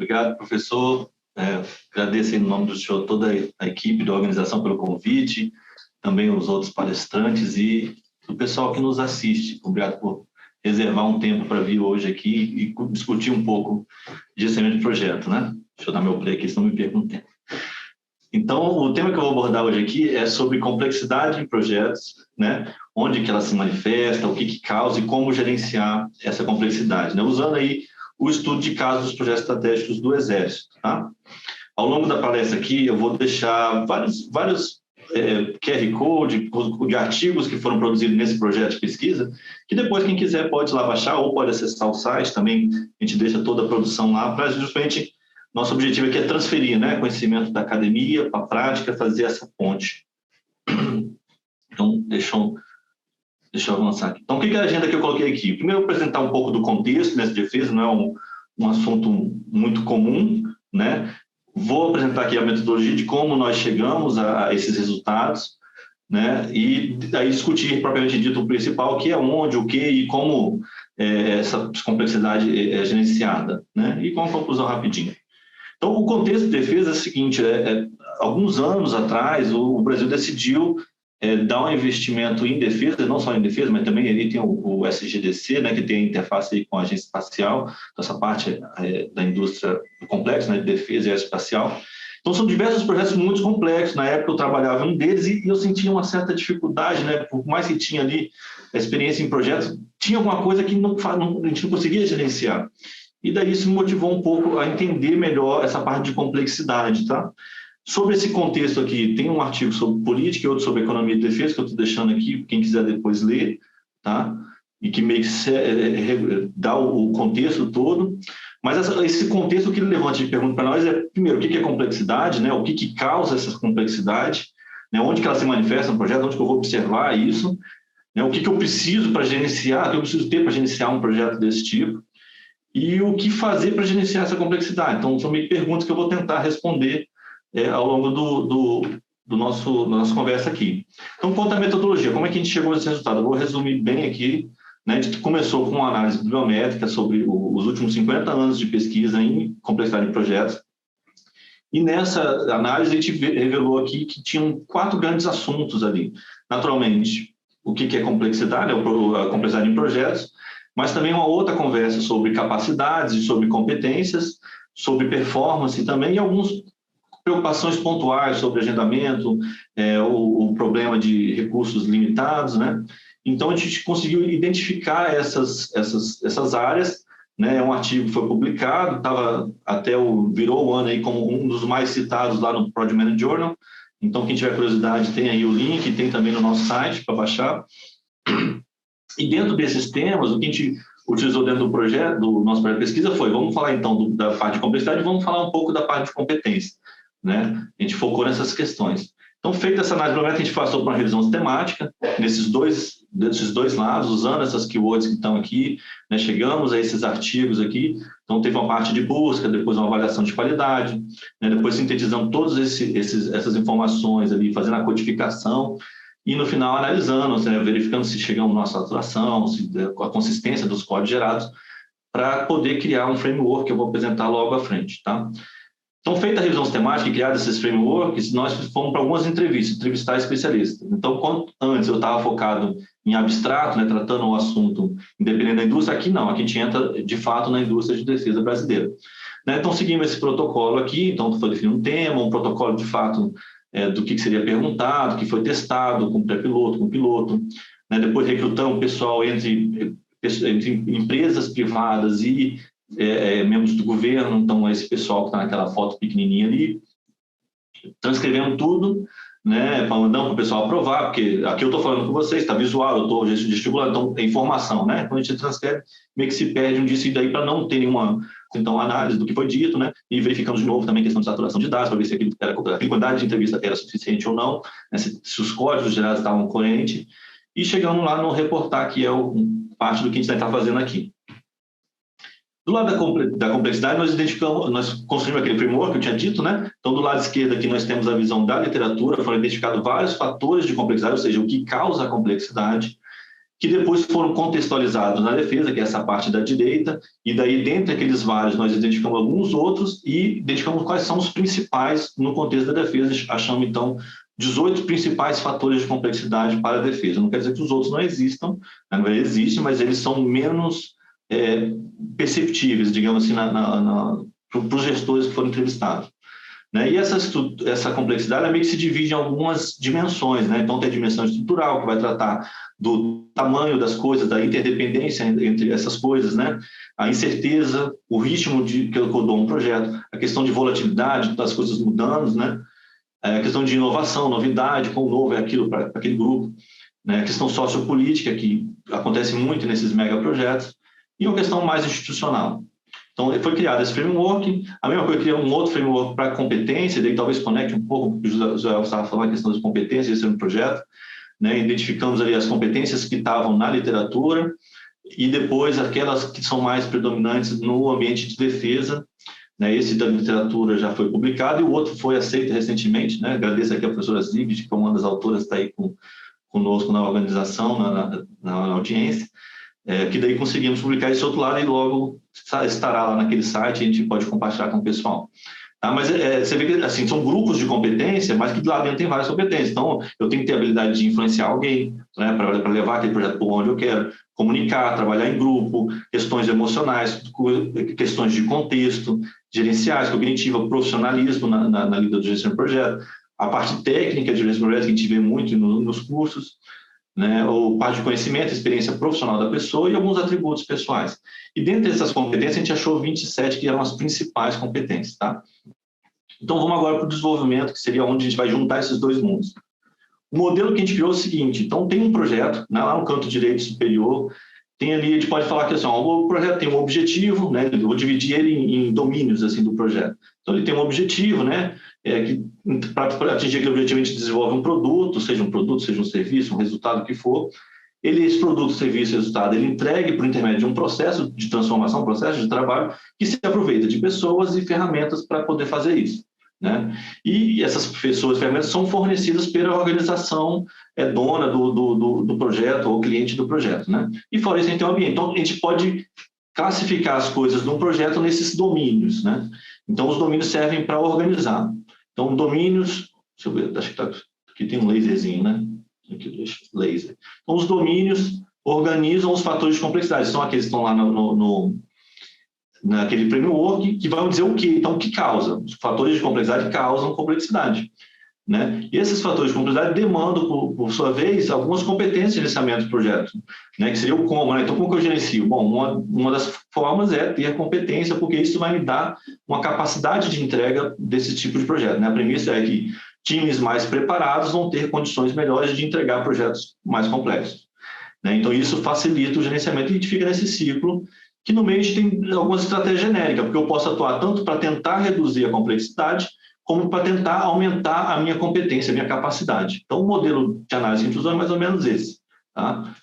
Obrigado, professor. Agradeço em nome do senhor toda a equipe da organização pelo convite, também os outros palestrantes e o pessoal que nos assiste. Obrigado por reservar um tempo para vir hoje aqui e discutir um pouco de gerenciamento de projeto, né? Deixa eu dar meu play aqui, senão me perco no tempo. Então, o tema que eu vou abordar hoje aqui é sobre complexidade em projetos, né? Onde que ela se manifesta, o que causa e como gerenciar essa complexidade, né? Usando aí o estudo de casos dos projetos estratégicos do Exército, tá? Ao longo da palestra aqui, eu vou deixar vários QR Code de artigos que foram produzidos nesse projeto de pesquisa, que depois quem quiser pode lá baixar ou pode acessar o site também, a gente deixa toda a produção lá para justamente, nosso objetivo aqui é transferir, né, conhecimento da academia para a prática, fazer essa ponte. Então, deixa eu avançar aqui. Então, o que é a agenda que eu coloquei aqui? Primeiro, apresentar um pouco do contexto nessa defesa, não é um assunto muito comum, né? Vou apresentar aqui a metodologia de como nós chegamos a esses resultados, né? E aí discutir propriamente dito o principal, que é onde, o que e como essa complexidade é gerenciada, né? E com a conclusão rapidinho. Então, o contexto de defesa é o seguinte, alguns anos atrás, o Brasil decidiu dar um investimento em defesa, não só em defesa, mas também ali tem o SGDC, né, que tem a interface aí com a agência espacial, essa parte da indústria do complexo, né, de defesa e aeroespacial. Então, são diversos projetos muito complexos. Na época, eu trabalhava em um deles e eu sentia uma certa dificuldade, né, por mais que tinha ali a experiência em projetos, tinha alguma coisa que a gente não conseguia gerenciar. E daí isso me motivou um pouco a entender melhor essa parte de complexidade, tá? Sobre esse contexto aqui, tem um artigo sobre política e outro sobre economia de defesa, que eu estou deixando aqui, quem quiser depois ler, tá? E que meio que dá o contexto todo. Mas esse contexto, o que ele levanta de pergunta para nós é, primeiro, o que é complexidade, né? O que causa essa complexidade, né? Onde que ela se manifesta no projeto, onde que eu vou observar isso, né? O que eu preciso para gerenciar, o que eu preciso ter para gerenciar um projeto desse tipo, e o que fazer para gerenciar essa complexidade. Então, são meio perguntas que eu vou tentar responder ao longo da nossa conversa aqui. Então, quanto à metodologia, como é que a gente chegou a esse resultado? Eu vou resumir bem aqui, né? A gente começou com uma análise bibliométrica sobre os últimos 50 anos de pesquisa em complexidade de projetos, e nessa análise a gente revelou aqui que tinham 4 grandes assuntos ali. Naturalmente, o que é complexidade, a complexidade em projetos, mas também uma outra conversa sobre capacidades e sobre competências, sobre performance também, e algumas preocupações pontuais sobre agendamento, o problema de recursos limitados, né? Então, a gente conseguiu identificar essas áreas, né? Um artigo foi publicado, virou o ano aí como um dos mais citados lá no Project Management Journal. Então, quem tiver curiosidade, tem aí o link, tem também no nosso site para baixar. E dentro desses temas, o que a gente utilizou dentro do projeto, do nosso projeto de pesquisa foi, vamos falar então da parte de complexidade, vamos falar um pouco da parte de competência, né? A gente focou nessas questões. Então, feita essa análise bibliométrica, a gente passou para uma revisão sistemática, desses dois lados, usando essas keywords que estão aqui, né? Chegamos a esses artigos aqui. Então, teve uma parte de busca, depois uma avaliação de qualidade, né? Depois sintetizando todas essas informações ali, fazendo a codificação, e no final analisando, né, verificando se chegamos na saturação, a consistência dos códigos gerados, para poder criar um framework que eu vou apresentar logo à frente, tá? Então, feita a revisão sistemática e criados esses frameworks, nós fomos para algumas entrevistar especialistas. Então, antes eu estava focado em abstrato, né, tratando o assunto independente da indústria, aqui não, aqui a gente entra de fato na indústria de defesa brasileira. Né? Então, seguimos esse protocolo aqui, então foi definido um tema, um protocolo de fato do que seria perguntado, que foi testado com pré-piloto, com piloto, né? Depois recrutamos pessoal entre empresas privadas e membros do governo, então esse pessoal que está naquela foto pequenininha ali, transcrevendo tudo, né, mandando para o pessoal aprovar, porque aqui eu estou falando com vocês, está visual, eu estou gesticulando, então é informação, né? Quando a gente transcreve, meio que se perde disso e daí para não ter nenhuma análise do que foi dito, né? E verificamos de novo também a questão de saturação de dados, para ver se a quantidade de entrevista era suficiente ou não, né? Se os códigos gerados estavam coerentes, e chegamos lá no reportar, que é parte do que a gente está fazendo aqui. Do lado da complexidade, nós construímos aquele framework que eu tinha dito, né? Então, do lado esquerdo aqui, nós temos a visão da literatura, foram identificados vários fatores de complexidade, ou seja, o que causa a complexidade, que depois foram contextualizados na defesa, que é essa parte da direita, e daí, dentre aqueles vários, nós identificamos alguns outros e identificamos quais são os principais no contexto da defesa. Achamos, então, 18 principais fatores de complexidade para a defesa. Não quer dizer que os outros não existam, na verdade existem, mas eles são menos perceptíveis, digamos assim, para os gestores que foram entrevistados. Né? E essa complexidade meio que se divide em algumas dimensões. Né? Então, tem a dimensão estrutural, que vai tratar do tamanho das coisas, da interdependência entre essas coisas, né? A incerteza, o ritmo que eu dou um projeto, a questão de volatilidade, das coisas mudando, né? A questão de inovação, novidade, quão novo é aquilo para aquele grupo, né? A questão sociopolítica, que acontece muito nesses megaprojetos, e uma questão mais institucional. Então, foi criado esse framework, a mesma coisa, criou um outro framework para competência, daí talvez conecte um pouco com o que o Joel estava falando, a questão das competências, esse é um projeto, né? Identificamos ali as competências que estavam na literatura e depois aquelas que são mais predominantes no ambiente de defesa, né? Esse da literatura já foi publicado e o outro foi aceito recentemente, né? Agradeço aqui a professora Zigrid, que é uma das autoras, está aí conosco na organização, na audiência, que daí conseguimos publicar esse outro lado e logo estará lá naquele site, a gente pode compartilhar com o pessoal. Tá? Mas você vê que assim, são grupos de competência, mas que lá dentro tem várias competências. Então, eu tenho que ter a habilidade de influenciar alguém, né, para levar aquele projeto para onde eu quero, comunicar, trabalhar em grupo, questões emocionais, questões de contexto, gerenciais, cognitiva, profissionalismo na lida do gestão de projeto, a parte técnica de gestão de projeto, que a gente vê muito nos cursos, né, ou parte de conhecimento, experiência profissional da pessoa e alguns atributos pessoais. E dentre essas competências, a gente achou 27 que eram as principais competências, tá? Então, vamos agora para o desenvolvimento, que seria onde a gente vai juntar esses dois mundos. O modelo que a gente criou é o seguinte, então tem um projeto, né, lá no canto direito superior, tem ali, a gente pode falar que assim, o projeto tem um objetivo, né, eu vou dividir ele em domínios assim, do projeto. Então, ele tem um objetivo, né, que para atingir aquele objetivo a gente desenvolve um produto, seja um serviço, um resultado que for. Esse produto, serviço, resultado, ele entregue por intermédio de um processo de transformação, um processo de trabalho que se aproveita de pessoas e ferramentas para poder fazer isso. Né? E essas pessoas e ferramentas são fornecidas pela organização dona do projeto ou cliente do projeto. Né? E fora isso, a gente tem um ambiente. Então, a gente pode classificar as coisas de um projeto nesses domínios. Né? Então, os domínios servem para organizar. Então, domínios... Deixa eu ver, acho que aqui tem um laserzinho, né? Aqui, deixa, laser. Então, os domínios organizam os fatores de complexidade. São aqueles que estão lá naquele framework, que vão dizer o quê? Então, o que causa? Os fatores de complexidade causam complexidade. Né? E esses fatores de complexidade demandam, por sua vez, algumas competências de gerenciamento do projeto, né? Que seria o como. Né? Então, como que eu gerencio? Bom, uma das formas é ter competência, porque isso vai me dar uma capacidade de entrega desse tipo de projeto. Né? A premissa é que times mais preparados vão ter condições melhores de entregar projetos mais complexos. Né? Então, isso facilita o gerenciamento e a gente fica nesse ciclo que no meio a gente tem algumas estratégias genéricas, porque eu posso atuar tanto para tentar reduzir a complexidade, como para tentar aumentar a minha competência, a minha capacidade. Então, o modelo de análise que a gente usa é mais ou menos esse. Tá?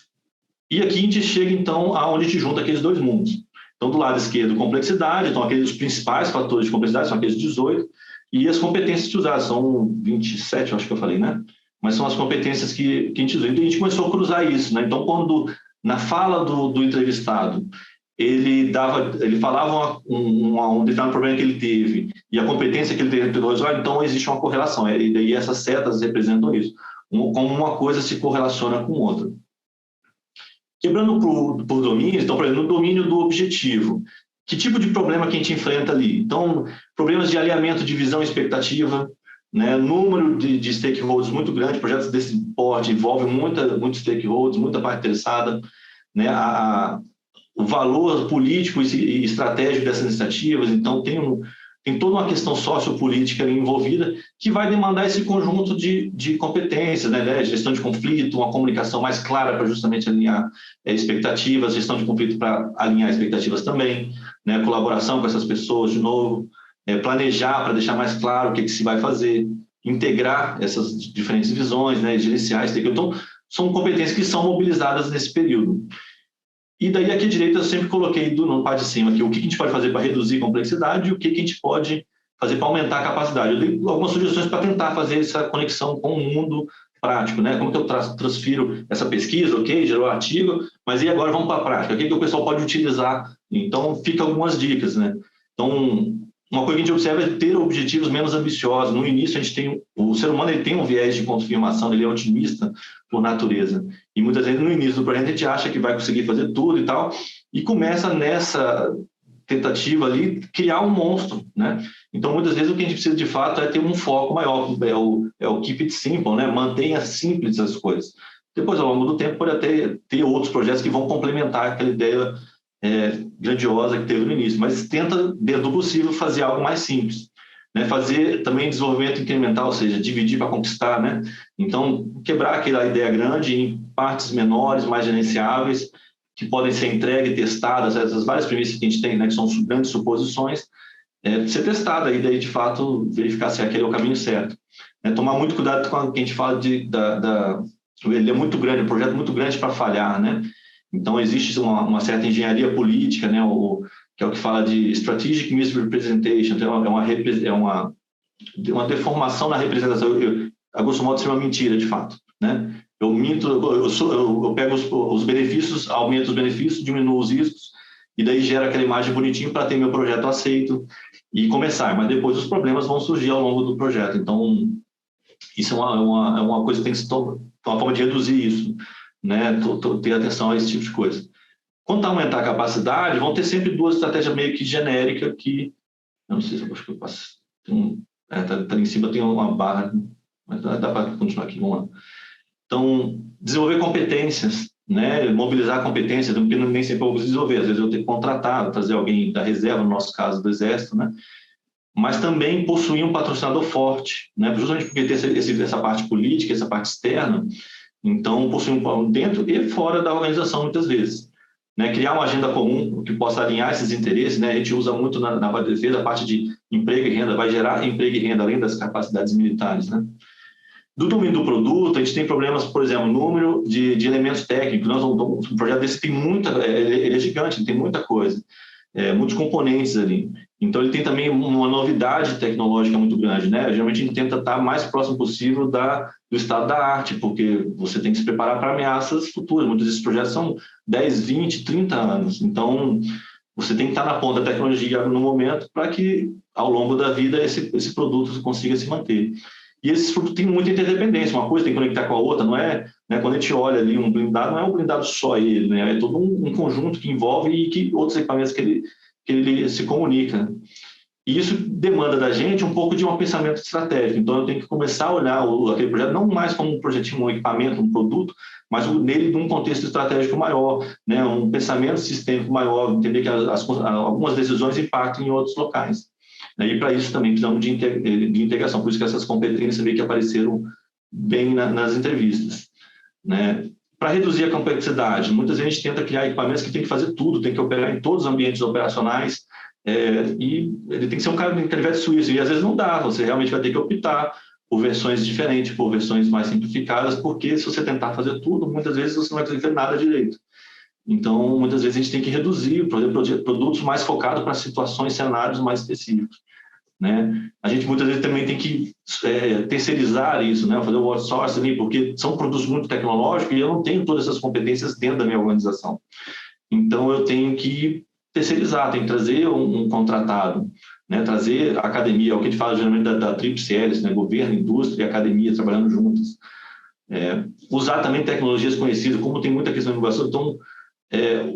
E aqui a gente chega, então, aonde a gente junta aqueles dois mundos. Então, do lado esquerdo, complexidade, então aqueles principais fatores de complexidade, são aqueles 18, e as competências que usadas, são 27, eu acho que eu falei, né? Mas são as competências que a gente usa. Então, a gente começou a cruzar isso, né? Então, quando, na fala do entrevistado, ele falava um determinado problema que ele teve e a competência que ele teve para resolver, então existe uma correlação, e daí essas setas representam isso, como uma coisa se correlaciona com outra. Quebrando por domínios, então, por exemplo, no domínio do objetivo, que tipo de problema que a gente enfrenta ali? Então, problemas de alinhamento de visão e expectativa, né? Número de stakeholders muito grande, projetos desse porte envolvem muitos stakeholders, muita parte interessada, né? O valor político e estratégico dessas iniciativas, então tem toda uma questão sociopolítica ali envolvida que vai demandar esse conjunto de competências, né? Gestão de conflito, uma comunicação mais clara para justamente alinhar expectativas, gestão de conflito para alinhar expectativas também, né? Colaboração com essas pessoas, de novo, planejar para deixar mais claro o que se vai fazer, integrar essas diferentes visões, né? Gerenciais, então são competências que são mobilizadas nesse período. E daí aqui à direita eu sempre coloquei no par de cima aqui o que a gente pode fazer para reduzir complexidade e o que a gente pode fazer para aumentar a capacidade. Eu dei algumas sugestões para tentar fazer essa conexão com o mundo prático, né? Como que eu transfiro essa pesquisa, ok, gerou artigo, mas e agora vamos para a prática? O que o pessoal pode utilizar? Então, fica algumas dicas, né? Então, uma coisa que a gente observa é ter objetivos menos ambiciosos. No início, o ser humano ele tem um viés de confirmação, ele é otimista por natureza. E muitas vezes, no início do projeto, a gente acha que vai conseguir fazer tudo e tal, e começa nessa tentativa ali, criar um monstro, né? Então, muitas vezes, o que a gente precisa, de fato, é ter um foco maior, é o keep it simple, né? Mantenha simples as coisas. Depois, ao longo do tempo, pode até ter outros projetos que vão complementar aquela ideia grandiosa que teve no início, mas tenta, dentro do possível, fazer algo mais simples. Né? Fazer também desenvolvimento incremental, ou seja, dividir para conquistar, né? Então, quebrar aquela ideia grande em partes menores, mais gerenciáveis, que podem ser entregues e testadas, essas várias premissas que a gente tem, né, que são grandes suposições, ser testada e daí, de fato, verificar se aquele é o caminho certo. Tomar muito cuidado com o que a gente fala ele é muito grande, um projeto muito grande para falhar, né? Então, existe uma certa engenharia política, né, que é o que fala de strategic misrepresentation, então é uma deformação na representação. A grosso modo, isso é uma mentira, de fato, né? Eu minto, eu pego os benefícios, aumento os benefícios, diminuo os riscos, e daí gera aquela imagem bonitinha para ter meu projeto aceito e começar. Mas depois os problemas vão surgir ao longo do projeto. Então, isso é uma coisa que tem que se tomar, uma forma de reduzir isso, né? Ter atenção a esse tipo de coisa. Quanto a aumentar a capacidade, vão ter sempre duas estratégias meio que genéricas que, eu não sei se eu acho que eu passo, tá em cima tem uma barra, mas dá para continuar aqui, vamos lá. Então, desenvolver competências, né? Mobilizar competências, porque nem sempre eu vou desenvolver, às vezes eu tenho que contratar, trazer alguém da reserva, no nosso caso do Exército, né? Mas também possuir um patrocinador forte, né? Justamente porque tem essa parte política, essa parte externa, então possuir dentro e fora da organização muitas vezes. Né? Criar uma agenda comum que possa alinhar esses interesses, né? A gente usa muito na parte de defesa a parte de emprego e renda, vai gerar emprego e renda além das capacidades militares, né? Do domínio do produto, a gente tem problemas, por exemplo, número de elementos técnicos. Um projeto desse tem ele é gigante, ele tem muita coisa, muitos componentes ali. Então, ele tem também uma novidade tecnológica muito grande, né? Geralmente, a gente tenta estar mais próximo possível do estado da arte, porque você tem que se preparar para ameaças futuras. Muitos desses projetos são 10, 20, 30 anos. Então, você tem que estar na ponta da tecnologia no momento para que, ao longo da vida, esse produto consiga se manter. E esses produtos têm muita interdependência, uma coisa tem que conectar com a outra, não é? Né, quando a gente olha ali um blindado, não é um blindado só ele, né? É todo um conjunto que envolve e outros equipamentos que ele se comunica. E isso demanda da gente um pouco de um pensamento estratégico. Então, eu tenho que começar a olhar aquele projeto não mais como um projetinho, um equipamento, um produto, mas nele num contexto estratégico maior, né? Um pensamento sistêmico maior, entender que algumas decisões impactam em outros locais. E para isso também precisamos de integração, por isso que essas competências meio que apareceram bem nas entrevistas. Né? Para reduzir a complexidade, muitas vezes a gente tenta criar equipamentos que tem que fazer tudo, tem que operar em todos os ambientes operacionais, e ele tem que ser um canivete suíço, e às vezes não dá, você realmente vai ter que optar por versões diferentes, por versões mais simplificadas, porque se você tentar fazer tudo, muitas vezes você não vai conseguir fazer nada direito. Então, muitas vezes a gente tem que reduzir, por exemplo, produtos mais focados para situações, cenários mais específicos. Né? A gente muitas vezes também tem que terceirizar isso, né? Fazer o outsourcing ali, porque são produtos muito tecnológicos e eu não tenho todas essas competências dentro da minha organização. Então, eu tenho que terceirizar, tenho que trazer um contratado, né? Trazer a academia, é o que a gente fala geralmente da tríplice hélice, né? Governo, indústria e academia trabalhando juntas. Usar também tecnologias conhecidas, como tem muita questão de inovação, então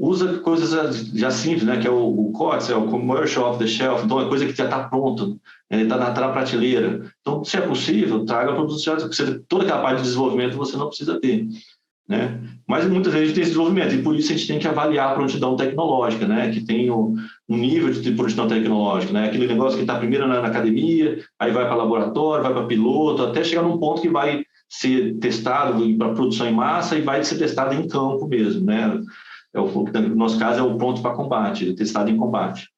usa coisas já simples, né? Que é o COTS, é o Commercial Off the Shelf, então é coisa que já está pronta, ele está na prateleira. Então, se é possível, traga produtos já, toda aquela parte de desenvolvimento você não precisa ter. Né? Mas muitas vezes a gente tem esse desenvolvimento e por isso a gente tem que avaliar a prontidão tecnológica, né? Que tem um nível de prontidão tecnológica, né? Aquele negócio que está primeiro na academia, aí vai para laboratório, vai para piloto, até chegar num ponto que vai ser testado para produção em massa e vai ser testado em campo mesmo, né? No nosso caso é o pronto para combate, testado em combate.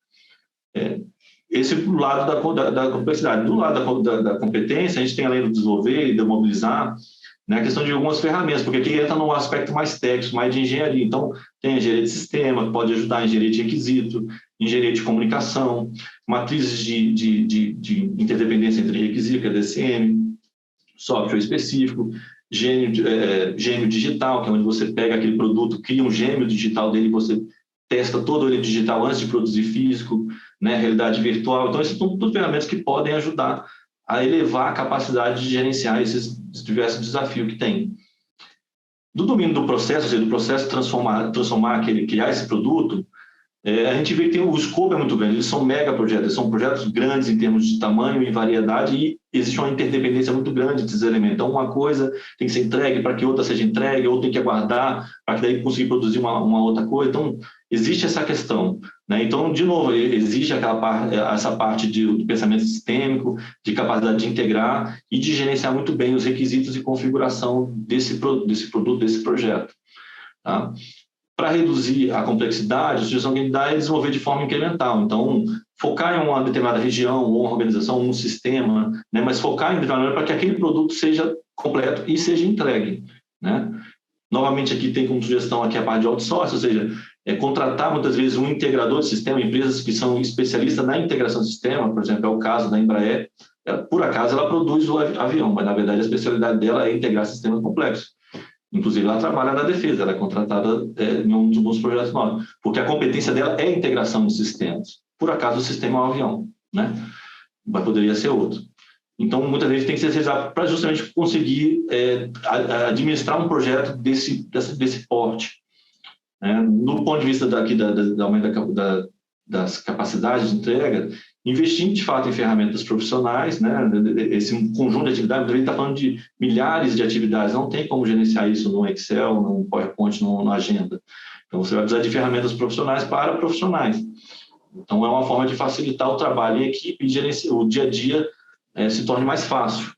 Esse do lado da complexidade. Do lado da competência, a gente tem, além do desenvolver e de mobilizar, né, a questão de algumas ferramentas, porque aqui entra num aspecto mais técnico, mais de engenharia. Então, tem engenharia de sistema, que pode ajudar a engenharia de requisito, engenharia de comunicação, matrizes de interdependência entre requisito, que é DCM, software específico, gêmeo digital, que é onde você pega aquele produto, cria um gêmeo digital dele, você testa todo ele digital antes de produzir físico, né? Realidade virtual. Então, essas são tudo ferramentas que podem ajudar a elevar a capacidade de gerenciar esses diversos desafios que tem. Do domínio do processo, ou seja, do processo criar esse produto, a gente vê que o escopo é muito grande, eles são mega projetos, são projetos grandes em termos de tamanho e variedade, e existe uma interdependência muito grande desses elementos. Então, uma coisa tem que ser entregue para que outra seja entregue, ou tem que aguardar para que daí conseguir produzir uma outra coisa. Então, existe essa questão, né? Então, de novo, existe essa parte do pensamento sistêmico, de capacidade de integrar e de gerenciar muito bem os requisitos de configuração desse produto, desse projeto. Tá? Para reduzir a complexidade, a sugestão que a gente dá é desenvolver de forma incremental. Então, focar em uma determinada região, ou uma organização, um sistema, né? Mas focar em determinada para que aquele produto seja completo e seja entregue, né? Novamente, aqui tem como sugestão aqui a parte de outsourcing, ou seja, contratar muitas vezes um integrador de sistema, empresas que são especialistas na integração de sistema, por exemplo, é o caso da Embraer. Por acaso, ela produz o avião, mas, na verdade, a especialidade dela é integrar sistemas complexos. Inclusive, ela trabalha na defesa, ela é contratada em um dos projetos novos, porque a competência dela é a integração de sistemas. Por acaso, o sistema é um avião, né? Mas poderia ser outro. Então, muitas vezes tem que ser especializado para justamente conseguir administrar um projeto desse porte. No ponto de vista do aumento das capacidades de entrega, investir de fato em ferramentas profissionais, né? Esse conjunto de atividades, a gente está falando de milhares de atividades, não tem como gerenciar isso no Excel, no PowerPoint, na agenda. Então, você vai precisar de ferramentas profissionais para profissionais. Então, é uma forma de facilitar o trabalho em equipe e o dia a dia se torne mais fácil.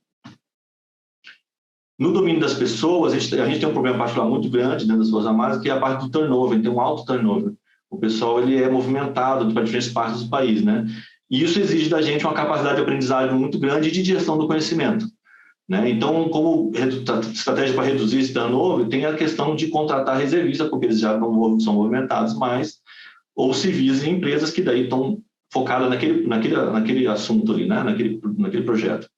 No domínio das pessoas, a gente tem um problema particular muito grande dentro das Forças Armadas, que é a parte do turnover, tem um alto turnover. O pessoal ele é movimentado para diferentes partes do país, né? E isso exige da gente uma capacidade de aprendizagem muito grande e de gestão do conhecimento, né? Então, como estratégia para reduzir esse turnover, tem a questão de contratar reservistas, porque eles já não são movimentados mais, ou civis em empresas que daí estão focadas naquele assunto ali, né? naquele projeto.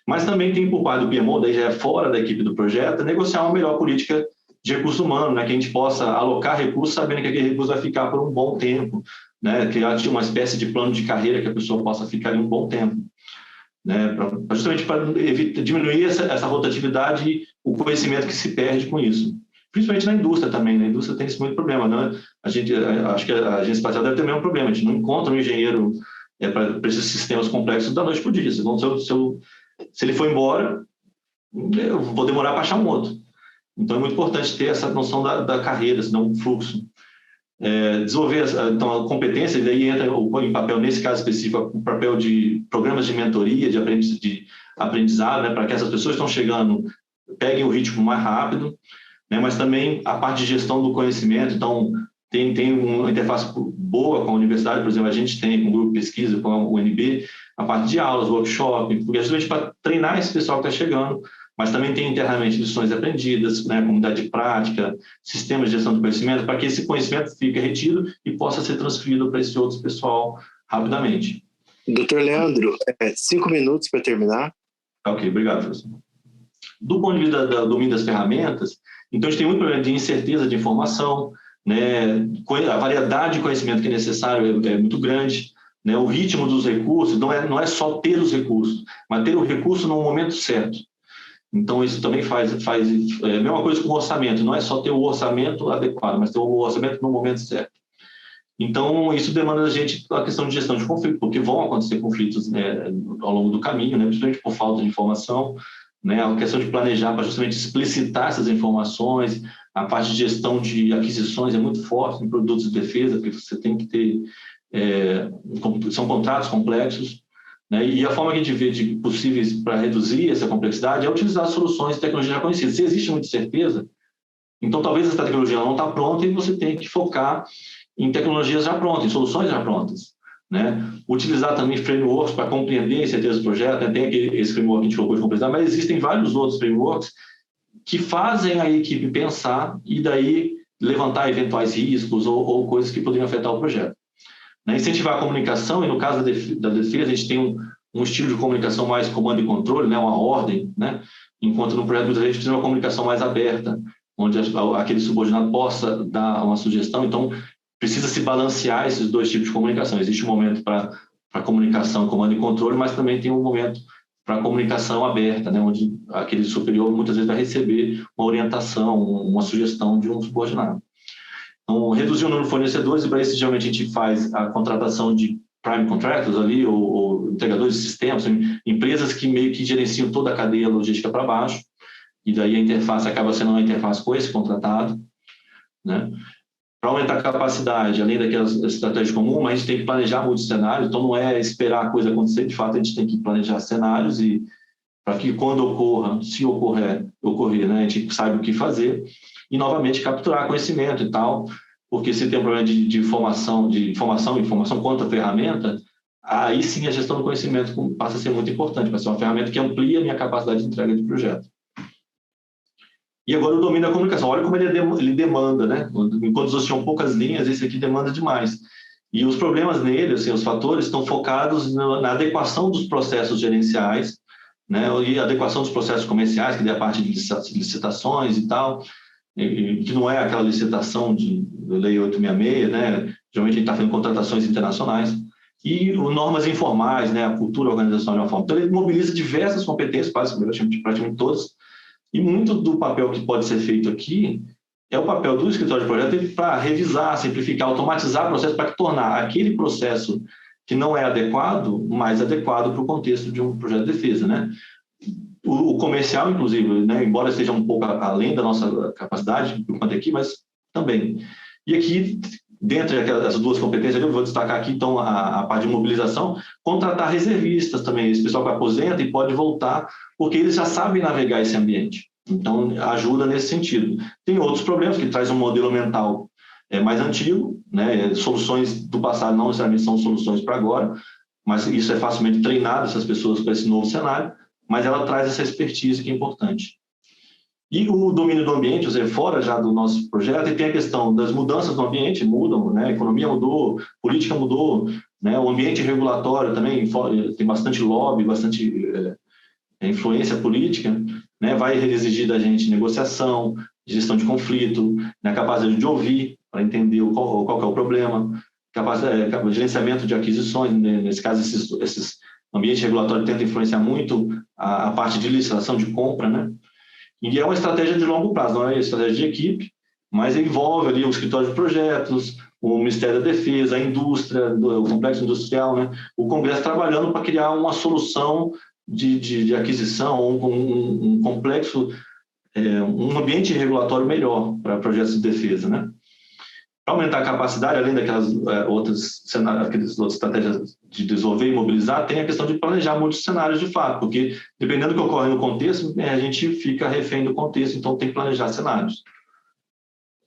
Mas também tem por parte do PMO, daí já é fora da equipe do projeto, negociar uma melhor política de recurso humano, né? Que a gente possa alocar recursos sabendo que aquele recurso vai ficar por um bom tempo, né? Criar uma espécie de plano de carreira que a pessoa possa ficar ali um bom tempo, né? Justamente para diminuir essa rotatividade e o conhecimento que se perde com isso. Principalmente na indústria também, na indústria tem esse muito problema, né? Acho que a agência espacial deve ter o mesmo problema, a gente não encontra um engenheiro para esses sistemas complexos da noite para o dia. Se ele for embora, eu vou demorar para achar um outro. Então, é muito importante ter essa noção da carreira, senão um fluxo. Desenvolver então, a competência, e daí entra em papel, nesse caso específico, o papel de programas de mentoria, de aprendizado, né, para que essas pessoas que estão chegando peguem o ritmo mais rápido, né, mas também a parte de gestão do conhecimento. Então, tem uma interface boa com a universidade, por exemplo, a gente tem com o grupo de pesquisa, com a UNB, a parte de aulas, workshop, porque é justamente para treinar esse pessoal que está chegando, mas também tem internamente lições aprendidas, né, comunidade de prática, sistemas de gestão de conhecimento, para que esse conhecimento fique retido e possa ser transferido para esse outro pessoal rapidamente. Doutor Leandro, 5 minutos para terminar. Ok, obrigado, professor. Do ponto de vista do domínio das ferramentas, então a gente tem muito problema de incerteza de informação, né, a variedade de conhecimento que é necessário é muito grande, né, o ritmo dos recursos, não é só ter os recursos, mas ter o recurso no momento certo. Então, isso também faz a mesma coisa com o orçamento, não é só ter o orçamento adequado, mas ter o orçamento no momento certo. Então, isso demanda da gente a questão de gestão de conflito, porque vão acontecer conflitos, né, ao longo do caminho, né, principalmente por falta de informação, né, a questão de planejar para justamente explicitar essas informações, a parte de gestão de aquisições é muito forte em produtos de defesa, porque você tem que ter, são contratos complexos, né, e a forma que a gente vê de possíveis para reduzir essa complexidade é utilizar soluções de tecnologia já conhecidas. Se existe muita certeza, então talvez essa tecnologia não está pronta e você tem que focar em tecnologias já prontas, em soluções já prontas, né? Utilizar também frameworks para compreender a incerteza do projeto, né? Tem esse framework que a gente colocou de complexidade, mas existem vários outros frameworks que fazem a equipe pensar e daí levantar eventuais riscos ou coisas que poderiam afetar o projeto. Né? Incentivar a comunicação, e no caso da defesa, a gente tem um estilo de comunicação mais comando e controle, né? Uma ordem, né? enquanto no projeto a gente precisa de uma comunicação mais aberta, onde aquele subordinado possa dar uma sugestão. Então, precisa se balancear esses dois tipos de comunicação. Existe um momento para comunicação, comando e controle, mas também tem um momento para comunicação aberta, né, onde aquele superior muitas vezes vai receber uma orientação, uma sugestão de um subordinado. Então, reduzir o número de fornecedores, e para isso, geralmente, a gente faz a contratação de prime contractors ali, ou integradores de sistemas, empresas que meio que gerenciam toda a cadeia logística para baixo, e daí a interface acaba sendo uma interface com esse contratado, né? Para aumentar a capacidade, além daquelas estratégias comuns, mas a gente tem que planejar muitos cenários, então não é esperar a coisa acontecer, de fato a gente tem que planejar cenários e para que quando ocorra, se ocorrer, né, a gente saiba o que fazer e novamente capturar conhecimento e tal, porque se tem um problema de informação contra a ferramenta, aí sim a gestão do conhecimento passa a ser muito importante, vai ser uma ferramenta que amplia a minha capacidade de entrega de projeto. E agora o domínio da comunicação. Olha como ele demanda, né? Enquanto os outros tinham poucas linhas, esse aqui demanda demais. E os problemas nele, assim, os fatores, estão focados na adequação dos processos gerenciais, né? E adequação dos processos comerciais, que é a parte de licitações e tal, que não é aquela licitação de Lei 866, né? Geralmente a gente está fazendo contratações internacionais. E normas informais, né? A cultura organizacional de uma forma. Então, ele mobiliza diversas competências, praticamente todas. E muito do papel que pode ser feito aqui é o papel do escritório de projeto para revisar, simplificar, automatizar o processo para tornar aquele processo que não é adequado, mais adequado para o contexto de um projeto de defesa, né? O comercial, inclusive, né, embora esteja um pouco além da nossa capacidade, enquanto aqui, mas também. E aqui, dentre as duas competências, eu vou destacar aqui, então, a parte de mobilização, contratar reservistas também, esse pessoal que aposenta e pode voltar, porque eles já sabem navegar esse ambiente. Então, ajuda nesse sentido. Tem outros problemas, que traz um modelo mental mais antigo, né? Soluções do passado não necessariamente são soluções para agora, mas isso é facilmente treinado, essas pessoas, para esse novo cenário, mas ela traz essa expertise que é importante. E o domínio do ambiente, ou seja, fora já do nosso projeto, e tem a questão das mudanças no ambiente, mudam, né? A economia mudou, política mudou, né? O ambiente regulatório também tem bastante lobby, bastante influência política, né? Vai exigir da gente negociação, gestão de conflito, né? Capacidade de ouvir para entender qual que é o problema, gerenciamento de aquisições, né? Nesse caso, esses ambientes regulatórios tentam influenciar muito a parte de licitação de compra, né? E é uma estratégia de longo prazo, não é uma estratégia de equipe, mas envolve ali o escritório de projetos, o Ministério da Defesa, a indústria, o complexo industrial, né? O Congresso trabalhando para criar uma solução de aquisição, um complexo, um ambiente regulatório melhor para projetos de defesa, né? Para aumentar a capacidade, além daquelas outras estratégias de desenvolver e mobilizar, tem a questão de planejar muitos cenários de fato, porque dependendo do que ocorre no contexto, a gente fica refém do contexto, então tem que planejar cenários.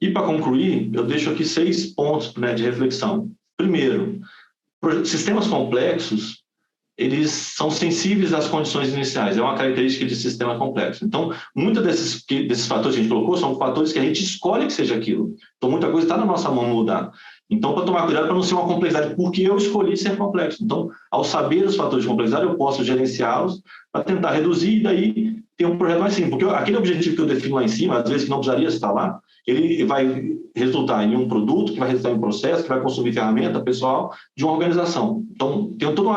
E para concluir, eu deixo aqui 6 pontos, né, de reflexão. Primeiro, sistemas complexos, eles são sensíveis às condições iniciais, é uma característica de sistema complexo. Então, muitos desses fatores que a gente colocou são fatores que a gente escolhe que seja aquilo. Então, muita coisa está na nossa mão mudar. Então, para tomar cuidado para não ser uma complexidade, porque eu escolhi ser complexo. Então, ao saber os fatores de complexidade, eu posso gerenciá-los para tentar reduzir e daí ter um projeto mais simples. Porque aquele objetivo que eu defino lá em cima, às vezes que não precisaria estar lá, ele vai resultar em um produto, que vai resultar em um processo, que vai consumir ferramenta pessoal de uma organização. Então, tem toda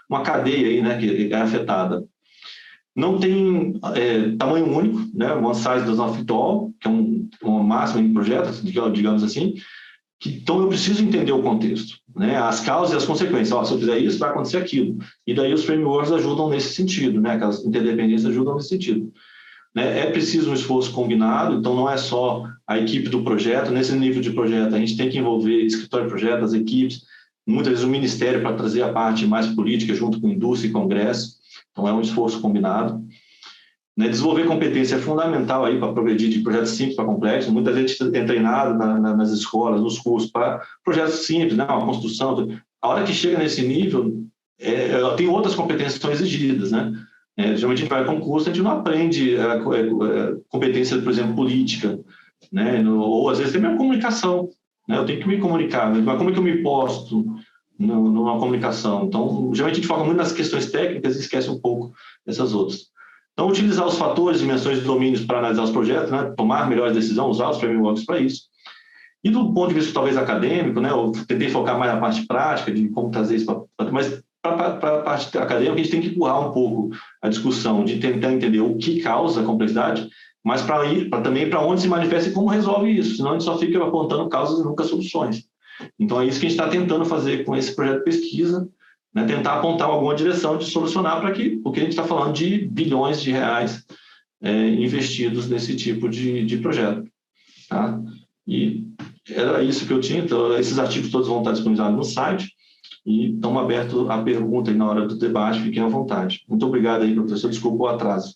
uma cadeia aí, né, que é afetada. Não tem tamanho único, né, one size does not fit all, que é uma máxima em projetos, digamos assim. Então, eu preciso entender o contexto, né, as causas e as consequências. Se eu fizer isso, vai acontecer aquilo. E daí os frameworks ajudam nesse sentido, né, aquelas interdependências ajudam nesse sentido. É preciso um esforço combinado, então não é só a equipe do projeto. Nesse nível de projeto, a gente tem que envolver escritório de projeto, as equipes, muitas vezes o ministério para trazer a parte mais política junto com indústria e congresso. Então, é um esforço combinado. Desenvolver competência é fundamental aí para progredir de projetos simples para complexos. Muita gente é treinado nas escolas, nos cursos, para projetos simples, né? Uma construção. A hora que chega nesse nível, tem outras competências que são exigidas, né? Geralmente a gente vai a concurso, a gente não aprende competência, por exemplo, política, né? Ou às vezes tem mesmo comunicação, né? Eu tenho que me comunicar, mas como é que eu me posto numa comunicação? Então, geralmente a gente foca muito nas questões técnicas e esquece um pouco dessas outras. Então, utilizar os fatores, dimensões e domínios para analisar os projetos, né? Tomar melhores decisões, usar os frameworks para isso. E do ponto de vista, talvez, acadêmico, né? Eu tentei focar mais na parte prática, de como trazer isso para... Mas, para a parte acadêmica, a gente tem que empurrar um pouco a discussão, de tentar entender o que causa a complexidade, mas também para onde se manifesta e como resolve isso, senão a gente só fica apontando causas e nunca soluções. Então, é isso que a gente está tentando fazer com esse projeto de pesquisa, né? Tentar apontar alguma direção de solucionar porque a gente está falando de bilhões de reais investidos nesse tipo de projeto. Tá? E era isso que eu tinha. Então, esses artigos todos vão estar disponibilizados no site e estamos abertos à pergunta aí na hora do debate, fiquem à vontade. Muito obrigado aí, professor, desculpa o atraso.